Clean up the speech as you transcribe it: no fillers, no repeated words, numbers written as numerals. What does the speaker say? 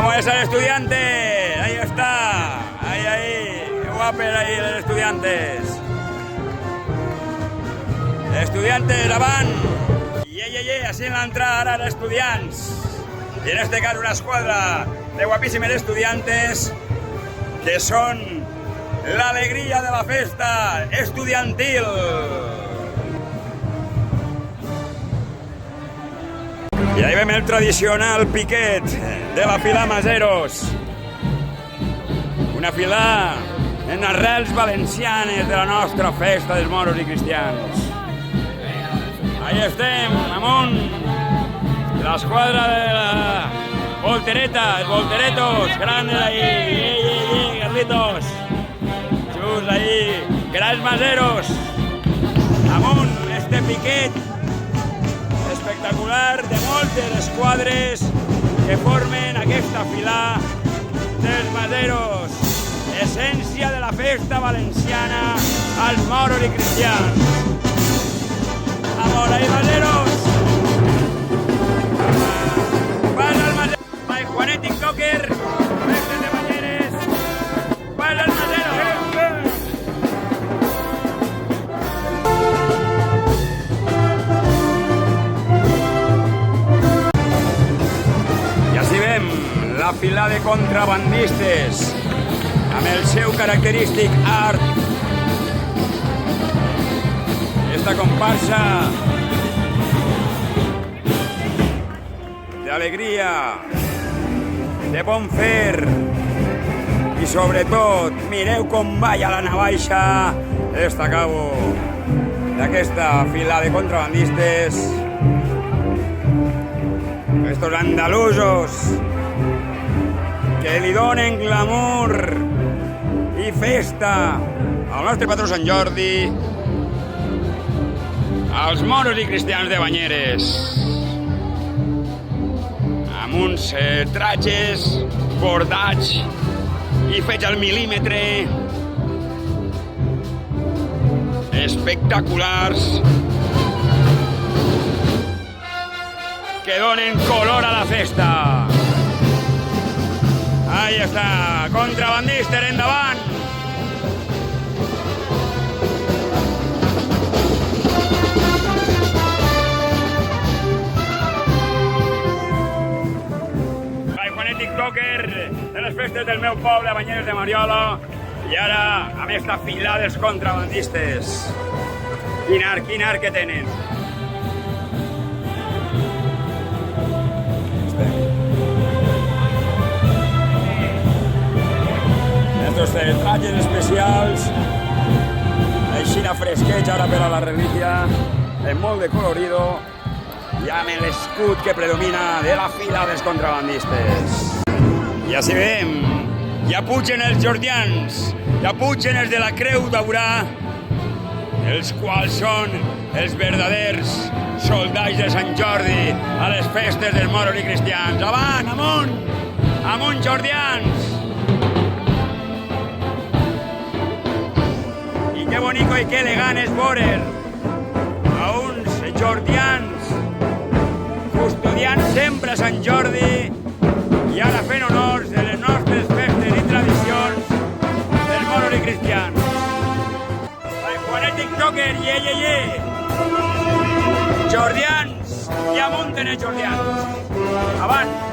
Vamos a ser estudiantes. Ahí está. Ahí. Qué guapos ahí los estudiantes. Estudiantes davant. Així en l'entrada ara estudiants. I en este cas una esquadra de guapíssimes estudiantes que són l'alegria de la festa estudiantil. I ahí vem el tradicional piquet de la fila Maseros. Una fila en arrels valencianes de la nostra festa dels moros i cristians. Ahí estem, amunt, l'esquadra de la voltereta, els volteretos, grandes ahí, Carlitos, just ahí, grans Maseros, amunt, este piquet espectacular de moltes esquadres que formen aquesta fila dels Maseros, essència de la festa valenciana als moros i cristians. Vamos, ahí, Maseros. Pasa el Masero. My Juanet TikToker. Mestre de Banyeres. Pasa el Masero. I així vem la fila de contrabandistes amb el seu característic art. Esta comparsa d'alegria, de bon fer i sobretot mireu com balla la navaixa esta cabo d'aquesta fila de contrabandistes, estos andalusos que li donen glamour i festa al nostre patró Sant Jordi, als moros i cristians de Banyeres, amb uns tratges bordats i fets al mil·límetre espectaculars que donen color a la festa. Ahí està, contrabandistes endavant. TikToker de les festes del meu poble, Banyeres de Mariola, i ara amb esta fila dels contrabandistes. Quin art que tenen. Estos trajes especials, així fresquets ara per a la relíquia, molt de colorido, i amb l'escut que predomina de la fila dels contrabandistes. I així veiem, ja pugen els jordians, ja pugen els de la Creu Daurà, els quals són els verdaders soldats de Sant Jordi a les festes dels moros i cristians. Avant, amunt, amunt jordians! I que bonico i que elegant és veure a uns jordians custodiant sempre Sant Jordi i ara fent honors de les nostres festes i tradicions dels moros i cristians. El Juanet TikToker, Jordians, i amunten els jordians. Avant!